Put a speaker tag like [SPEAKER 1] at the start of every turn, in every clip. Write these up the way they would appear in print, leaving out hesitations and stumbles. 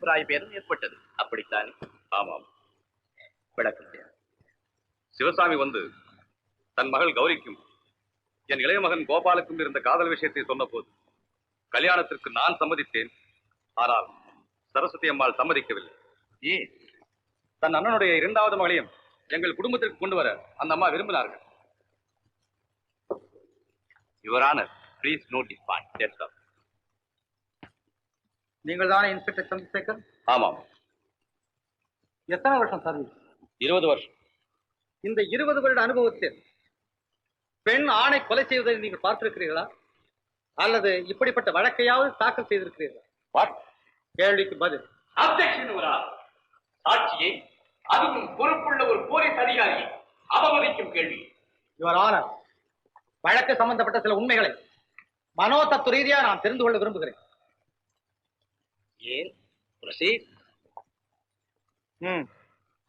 [SPEAKER 1] அபிப்பிராய பேதம் ஏற்பட்டது. அப்படித்தானே?
[SPEAKER 2] ஆமாம்.
[SPEAKER 1] விளக்கம்.
[SPEAKER 2] சிவசாமி வந்து தன் மகள் கௌரிக்கும் என் இளைய மகன் கோபாலுக்கும் இருந்த காதல் விஷயத்தை சொன்ன போது கல்யாணத்திற்கு நான் சம்மதித்தேன். ஆனால் சரஸ்வதி அம்மாள் சம்மதிக்கவில்லை.
[SPEAKER 1] ஏன்?
[SPEAKER 2] தன் அண்ணனுடைய இரண்டாவது மகளையும் எங்கள் குடும்பத்திற்கு கொண்டு வர அந்த அம்மா விரும்பினார்கள்.
[SPEAKER 1] Your honour, please note this point. That's all.
[SPEAKER 3] நீங்கள் தானே இன்ஸ்பெக்டர் சந்திரசேகர்?
[SPEAKER 2] ஆமாம்.
[SPEAKER 3] எத்தனை வருஷம் சர்வீஸ்?
[SPEAKER 2] 20 வருஷம்.
[SPEAKER 3] இந்த 20 வருட அனுபவத்தில் பெண் ஆணை கொலை செய்வதை நீங்கள் பார்த்திருக்கிறீர்களா? அல்லது இப்படிப்பட்ட வழக்கையாவது தாக்கல் செய்திருக்கிறீர்களா?
[SPEAKER 2] வாட்?
[SPEAKER 3] கேள்விக்கு பதில்.
[SPEAKER 1] Objection your honour. சாட்சியை, அதுவும் பொறுப்புள்ள ஒரு போலீஸ் அதிகாரியை அவமதிக்கும் கேள்வி.
[SPEAKER 3] யுவர் ஆனர், வழக்கு சம்பந்தப்பட்ட சில உண்மைகளை மனோதத்துவ ரீதியா நான் தெரிந்து கொள்ள விரும்புகிறேன்.
[SPEAKER 1] ஏன்? ப்ரொசீட்.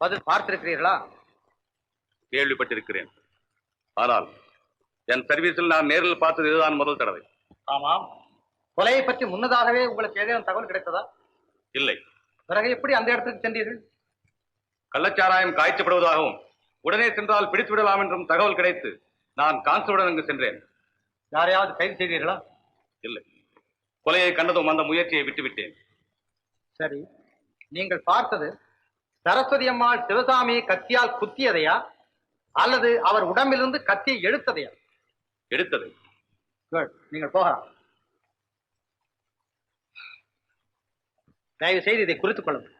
[SPEAKER 3] பதில் பார்த்திருக்கிறீர்களா?
[SPEAKER 2] கேள்விப்பட்டிருக்கிறேன். ஆனால் என் சர்வீஸில் நான் நேரில் பார்த்தது இதுதான் முதல் தடவை.
[SPEAKER 3] ஆமாம். கொலையை பற்றி முன்னதாகவே உங்களுக்கு ஏதேனும் தகவல் கிடைத்ததா?
[SPEAKER 2] இல்லை.
[SPEAKER 3] பிறகு எப்படி அந்த இடத்துக்கு சென்றீர்கள்?
[SPEAKER 2] கள்ளச்சாராயம் காய்ச்சப்படுவதாகவும் உடனே சென்றால் பிடித்து விடலாம் என்றும் தகவல் கிடைத்து நான் கான்ஸ்டபிளுடன் அங்கு சென்றேன்.
[SPEAKER 3] யாரையாவது கைது செய்தீர்களா?
[SPEAKER 2] இல்லை. கொலையை கண்டதும் அந்த முயற்சியை விட்டுவிட்டேன்.
[SPEAKER 3] சரி, நீங்கள் பார்த்தது சரஸ்வதி அம்மாள் சிவசாமியை கத்தியால் குத்தியதையா அல்லது அவர் உடம்பிலிருந்து கத்தியை எடுத்ததையா?
[SPEAKER 2] எடுத்தது.
[SPEAKER 3] நீங்கள் போகலாம். தயவு செய்து இதை குறித்துக் கொள்ளுங்கள்.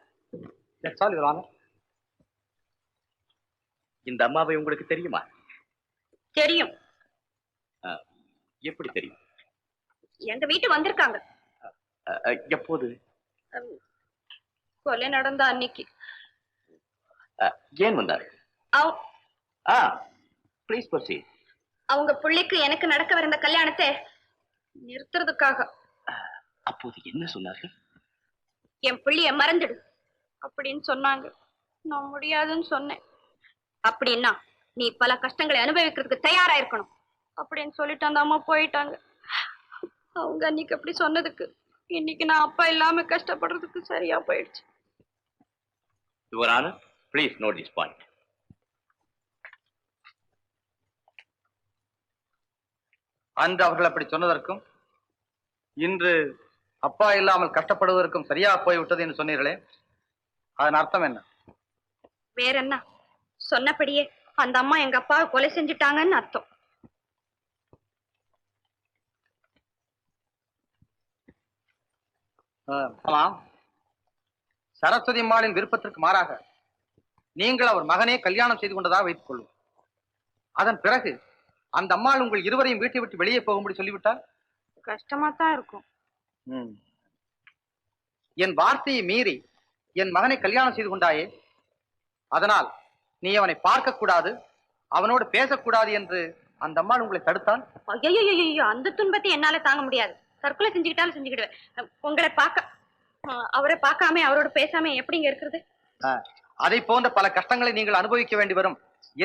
[SPEAKER 1] இந்த அம்மாவை உங்களுக்கு தெரியுமா?
[SPEAKER 4] தெரியும்.
[SPEAKER 1] எப்படி தெரியும்?
[SPEAKER 4] எங்க வீட்டு வந்திருக்காங்க.
[SPEAKER 1] எப்போது?
[SPEAKER 4] கொலை நடந்த அன்னைக்கு.
[SPEAKER 1] ஏன் வந்தாரு? Please proceed.
[SPEAKER 4] அவங்க பிள்ளைக்கு எனக்கு நடக்கவிருந்த கல்யாணத்தை நிறுத்துறதுக்காக.
[SPEAKER 1] அப்போது என்ன சொன்னார்கள்?
[SPEAKER 4] என் பிள்ளைய மறந்துடு அப்படின்னு சொன்னாங்க. நான் முடியாதுன்னு சொன்னேன். அப்படின்னா நீ பல கஷ்டங்களை அனுபவிக்கிறதுக்கு தயாரா இருக்கணும் அப்படின்னு சொல்லிட்டு அந்த அம்மா போயிட்டாங்க. அவங்க அன்னைக்கு அப்படி சொன்னதுக்கு இன்னைக்கு நான் அப்பா இல்லாம கஷ்டப்படுறதுக்கு சரியா போயிடுச்சு.
[SPEAKER 1] Your honour, please note this point.
[SPEAKER 3] அன்று அவர்கள் அப்படி சொன்னதற்கும் இன்று அப்பா இல்லாமல் கஷ்டப்படுவதற்கும் சரியா போய்விட்டது என்று சொன்னீர்களே, அதன் அர்த்தம் என்ன?
[SPEAKER 4] வேற என்ன? சொன்னபடியே அந்த அம்மா எங்க அப்பாவை கொலை செஞ்சுட்டாங்கன்னு அர்த்தம்.
[SPEAKER 3] ஆமாம். சரஸ்வதி அம்மாளின் விருப்பத்திற்கு மாறாக நீங்கள் அவர் மகனே கல்யாணம் செய்து கொண்டதாக வைத்துக் கொள்வோம். அதன் பிறகு அந்த அம்மாள் உங்கள் இருவரையும் வீட்டை விட்டு வெளியே போகும்படி சொல்லிவிட்டால்
[SPEAKER 4] கஷ்டமா தான் இருக்கும்.
[SPEAKER 3] என் வார்த்தையை மீறி என் மகனை கல்யாணம் செய்து கொண்டாயே, அதனால் நீ அவனை பார்க்க கூடாது, அவனோடு பேசக்கூடாது என்று அந்த அம்மாள் உங்களை தடுத்தால்?
[SPEAKER 4] ஐயோ, அந்த துன்பத்தை என்னால தாங்க முடியாது. தற்கொலை செஞ்சுக்கிட்டாலும் செஞ்சுக்கிடுவேன். உங்களை அவரை பார்க்காம அவரோட பேசாம எப்படிங்க இருக்கிறது?
[SPEAKER 3] அதை போன்ற பல கஷ்டங்களை நீங்கள் அனுபவிக்க வேண்டி வரும்.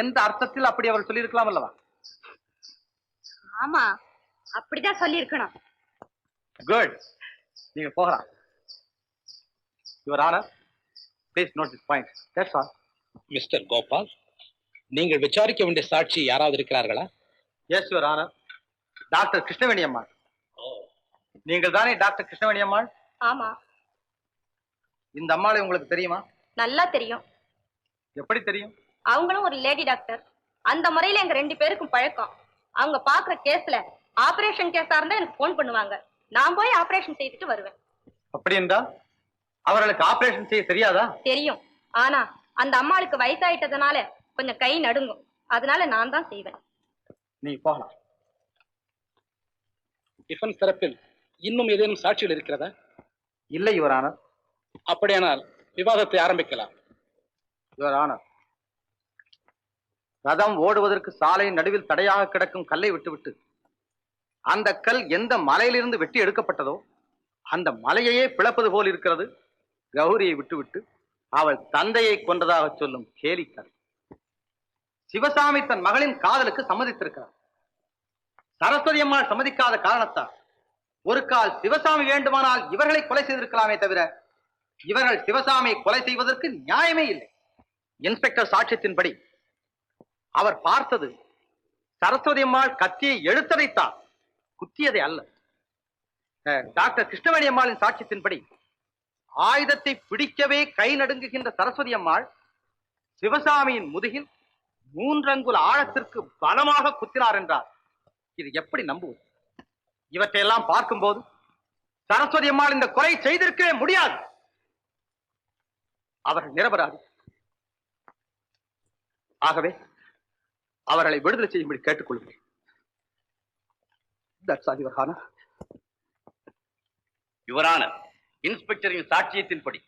[SPEAKER 3] எந்த அர்த்தத்தில் அப்படி அவர் சொல்லியிருக்கலாம் அல்லவா?
[SPEAKER 4] ஆமா, அப்படிதான் சொல்லி இருக்கணும்.
[SPEAKER 3] குட், நீங்க போகலாம். Your honour, please note this point. That's all.
[SPEAKER 5] Mister Gopal, நீங்கள் விசாரிக்க வேண்டிய சாட்சி யாராவது இருக்கிறார்களா?
[SPEAKER 3] Yes your honour, doctor Krishnaveni Ammal. நீங்கள் தானே டாக்டர் கிருஷ்ணவேணி அம்மாள்?
[SPEAKER 4] ஆமா.
[SPEAKER 3] இந்த அம்மாளை உங்களுக்கு தெரியுமா?
[SPEAKER 4] நல்லா தெரியும்.
[SPEAKER 3] எப்படி தெரியும்?
[SPEAKER 4] அவங்களும் ஒரு லேடி டாக்டர். அந்த முறையில எங்க 2 பேருக்கும் பழக்கம். அவங்க பாக்குற கேஸ்ல ஆபரேஷன் கேஸா இருந்தா எனக்கு போன் பண்ணுவாங்க. நான் போய் ஆபரேஷன் செய்துட்டு வருவேன்.
[SPEAKER 3] அப்படி என்றால் அவர்களுக்கு ஆபரேஷன் செய்ய தெரியாதா?
[SPEAKER 4] தெரியும். ஆனா அந்த அம்மாளுக்கு வயசாயிட்டதுனால கொஞ்சம் கை நடுங்கும். அதனால நான் தான் செய்வேன்.
[SPEAKER 3] நீ போகலாம்.
[SPEAKER 5] டிஃபென்ஸ் தரப்பில் இன்னும் ஏதேனும் சாட்சிகள் இருக்கிறதா?
[SPEAKER 3] இல்லை யுவர் ஆனர்.
[SPEAKER 5] அப்படியானால் விவாதத்தை ஆரம்பிக்கலாம்.
[SPEAKER 3] யுவர் ஆனர், ரதம் ஓடுவதற்கு சாலையின் நடுவில் தடையாக கிடக்கும் கல்லை விட்டுவிட்டு அந்த கல் எந்த மலையிலிருந்து வெட்டி எடுக்கப்பட்டதோ அந்த மலையையே பிளப்பது போல் இருக்கிறது கௌரியை விட்டுவிட்டு அவள் தந்தையை கொன்றதாக சொல்லும் கேலிக்கதை. சிவசாமி தன் மகளின் காதலுக்கு சம்மதித்திருக்கிறார். சரஸ்வதி அம்மாள் சம்மதிக்காத காரணத்தால் ஒரு கால் சிவசாமி வேண்டுமானால் இவர்களை கொலை செய்திருக்கலாமே தவிர இவர்கள் சிவசாமியை கொலை செய்வதற்கு நியாயமே இல்லை. இன்ஸ்பெக்டர் சாட்சியத்தின்படி அவர் பார்த்தது சரஸ்வதி அம்மாள் கத்தியை எடுத்ததைத்தான், குத்தியதை அல்ல. டாக்டர் கிருஷ்ணவேணி அம்மாளின் சாட்சியத்தின்படி ஆயுதத்தை பிடிக்கவே கை நடுங்குகின்ற சரஸ்வதி அம்மாள் சிவசாமியின் முதுகில் 3 அங்குல ஆழத்திற்கு பலமாக குத்தினார் என்றார். இது எப்படி நம்புவது? இவற்றையெல்லாம் பார்க்கும்போது சரஸ்வதி அம்மாள் இந்த கொலை செய்திருக்கவே முடியாது. அவர்கள் நிரபராதி. ஆகவே அவர்களை விடுதலை செய்யும்படி கேட்டுக்கொள்கிறேன்.
[SPEAKER 1] யுவரான, இன்ஸ்பெக்டரின் சாட்சியத்தின்படி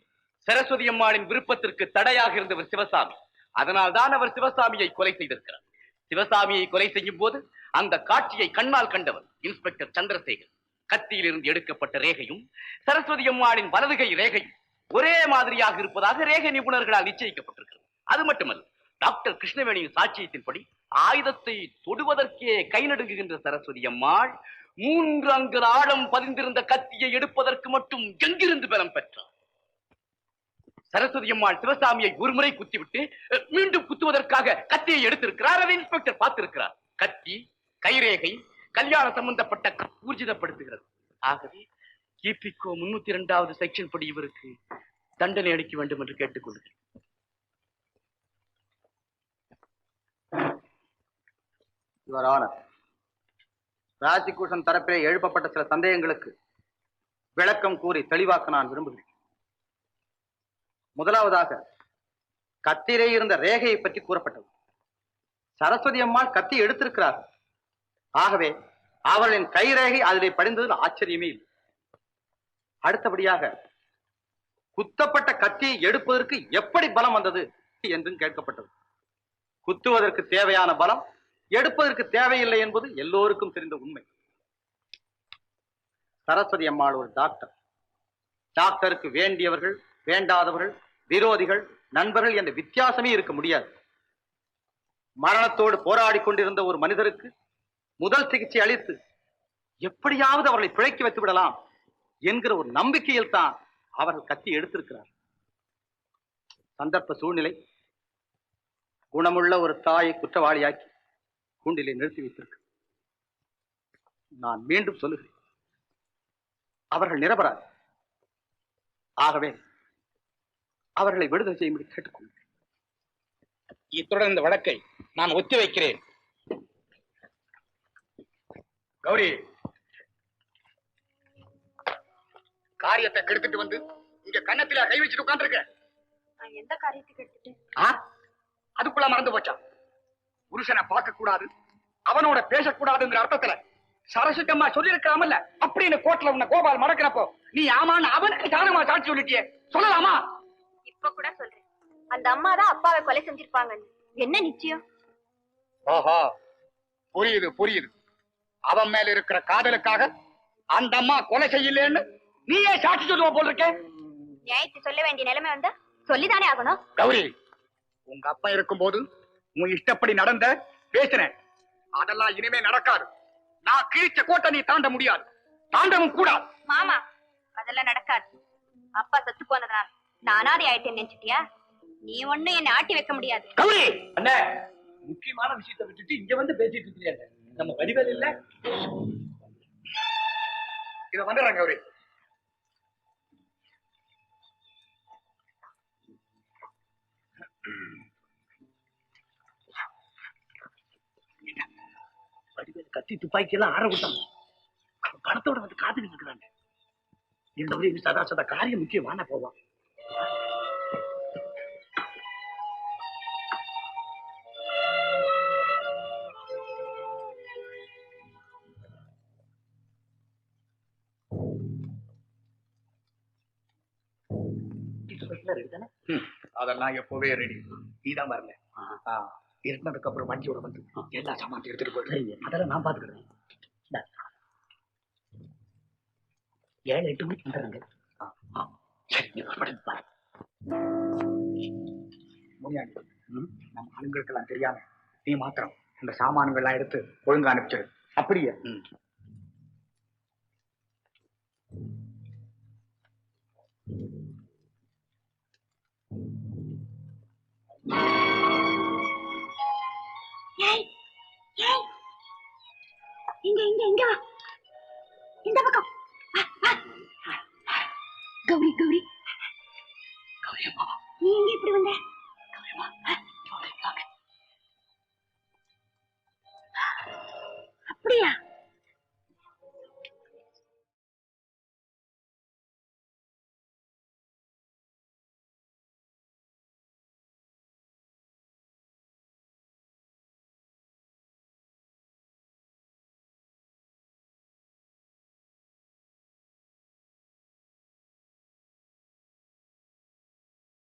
[SPEAKER 1] சரஸ்வதி அம்மாளின் விருப்பத்திற்கு தடையாக இருந்தவர் சிவசாமி. அதனால் தான் அவர் சிவசாமியை கொலை செய்திருக்கிறார். சிவசாமியை கொலை செய்யும் போது அந்த காட்சியை கண்ணால் கண்டவர் இன்ஸ்பெக்டர் சந்திரசேகர். கத்தியிலிருந்து எடுக்கப்பட்ட ரேகையும் சரஸ்வதி அம்மாளின் வலதுகை ரேகையும் ஒரே மாதிரியாக இருப்பதாக ரேகை நிபுணர்களால் நிச்சயிக்கப்பட்டிருக்கிறது. அது மட்டுமல்ல, டாக்டர் கிருஷ்ணவேணியின் சாட்சியத்தின்படி ஆயுதத்தை தொடுவதற்கே கை நடுங்குகின்ற சரஸ்வதி அம்மாள் 3 அங்குல ஆழம் பதிந்திருந்த கத்தியை எடுப்பதற்கு மட்டும் எங்கிருந்து பலம் பெற்றார்? சரஸ்வதி அம்மாள் சிவசாமியை ஒருமுறை குத்திவிட்டு மீண்டும் குத்துவதற்காக கத்தியை எடுத்திருக்கிறார். அதை இன்ஸ்பெக்டர் பார்த்திருக்கிறார். கத்தி, கைரேகை கல்யாண சம்பந்தப்பட்ட ஊர்ஜிதப்படுத்துகிறது. ஆகவே கிபிகோ 302வது செக்ஷன் படி இவருக்கு தண்டனை அளிக்க வேண்டும் என்று கேட்டுக்கொள்கிறேன்.
[SPEAKER 3] ராஜிகூஷன் தரப்பிலே எழுப்பப்பட்ட சில சந்தேகங்களுக்கு விளக்கம் கூறி தெளிவாக்க நான் விரும்புகிறேன். முதலாவதாக, கத்தியிலே இருந்த ரேகையை பற்றி கூறப்பட்டது. சரஸ்வதி அம்மாள் கத்தி எடுத்திருக்கிறார்கள். ஆகவே அவர்களின் கைரேகை அதிலே படிந்ததில் ஆச்சரியமே இல்லை. அடுத்தபடியாக, குத்தப்பட்ட கத்தியை எடுப்பதற்கு எப்படி பலம் வந்தது என்றும் கேட்கப்பட்டது. குத்துவதற்கு தேவையான பலம் எடுப்பதற்கு தேவையில்லை என்பது எல்லோருக்கும் தெரிந்த உண்மை. சரஸ்வதி அம்மாள் ஒரு டாக்டர். டாக்டருக்கு வேண்டியவர்கள், வேண்டாதவர்கள், விரோதிகள், நண்பர்கள் என்ற வித்தியாசமே இருக்க முடியாது. மரணத்தோடு போராடி கொண்டிருந்த ஒரு மனிதருக்கு முதல் சிகிச்சை அளித்து எப்படியாவது அவர்களை பிழைக்க வைத்து விடலாம் என்கிற ஒரு நம்பிக்கையில் தான் அவர்கள் கத்தி எடுத்திருக்கிறார். சந்தர்ப்ப சூழ்நிலை குணமுள்ள ஒரு தாயை குற்றவாளியாக்கி கூண்டிலே நிறுத்தி வைத்திருக்கு. நான் மீண்டும் சொல்லுகிறேன், அவர்கள் நிரபராதி. ஆகவே அவர்களை விடுதலை செய்யும்படி கேட்டுக்கொள்கிறேன்.
[SPEAKER 5] இத்துடன் இந்த வழக்கை நான் ஒத்தி வைக்கிறேன்.
[SPEAKER 1] கௌரி, காரியத்தை கெடுத்துட்டு வந்து இங்க கன்னத்தில கை வச்சுட்டு உட்கார்ந்துருக்க.
[SPEAKER 4] எந்த காரியத்துக்கு எடுத்துட்டு
[SPEAKER 1] அதுக்குள்ள மறந்து போச்சா? புருஷனை பார்க்க கூடாது, அவனோட பேசக்கூடாதுங்கிற அர்த்தத்துல சரஸ்வதி அம்மா சொல்லி இருக்கிறாமல்ல, அப்படின்னு கோர்ட்ல உன்னை கோபால் மடக்கிறப்போ நீ ஆமான்னு அவனுக்கு தானமா சாட்சி சொல்லிட்டியே, சொல்லலாமா?
[SPEAKER 4] இப்ப கூட சொல்றேன், அந்த அம்மா தான் அப்பாவை கொலை செஞ்சிருப்பாங்க. என்ன நிச்சயம்?
[SPEAKER 1] ஓஹோ, புரியுது புரியுது. அவன் மேல இருக்கிற காதலுக்காக அந்த அம்மா கொலை செய்யலன்னு நீயே சாட்சி சொல்லுவ போல் இருக்க.
[SPEAKER 4] நியாயத்தை சொல்ல வேண்டிய நிலைமை வந்தா சொல்லிதானே ஆகணும்.
[SPEAKER 1] கௌரி, உங்க அப்பா இருக்கும்போது உன் இஷ்டப்படி நடந்த பேசுறேன், அதெல்லாம் இனிமே நடக்காது. நான் கிழிச்ச கோட்டை நீ தாண்ட முடியாது, தாண்டவும் கூடாது.
[SPEAKER 4] மாமா, அதெல்லாம் நடக்காது. அப்பா செத்து போனதுனால நான் அனாதை ஆயிட்டேன்னு நினைச்சிட்டியா? நீ ஒண்ணும் என்ன ஆட்டி வைக்க முடியாது.
[SPEAKER 1] கௌரி, அண்ணே, முக்கியமான விஷயத்தை விட்டுட்டு இங்க வந்து பேசிட்டு இருக்கிறீங்க. நம்ம வடிவேல் இல்ல, இத வந்துடுறேன் கௌரி. வடிவேல் கத்தி துப்பாக்கி எல்லாம் ஆற விட்டாங்க. பணத்தோட வந்து காத்துக்கிட்டு இருக்கிறாங்க. இந்த வழி சதா சதா காரியம் முக்கியமான போவான். அதெல்லாம் எப்பவே ரெடி. நீதான் வரல, இருந்ததுக்கு அப்புறம் வண்டியோட வந்து எல்லா சாமான் எடுத்துட்டு போயிட்டு அதெல்லாம் நான் பாத்துக்கிறேன். 7-8 மணிக்கு வந்துடுறாங்க. சரி, நீ பாரு. முனியாண்டி, நம்ம ஆளுங்களுக்கெல்லாம் தெரியாம நீ மாத்திரம் இந்த சாமான்கள் எல்லாம் எடுத்து ஒழுங்கா அனுப்பிச்சிடு. அப்படியே
[SPEAKER 4] கௌரி கௌரி
[SPEAKER 1] கௌரி அம்மா
[SPEAKER 4] நீ எங்க இப்படி வந்த
[SPEAKER 1] கௌரி அம்மா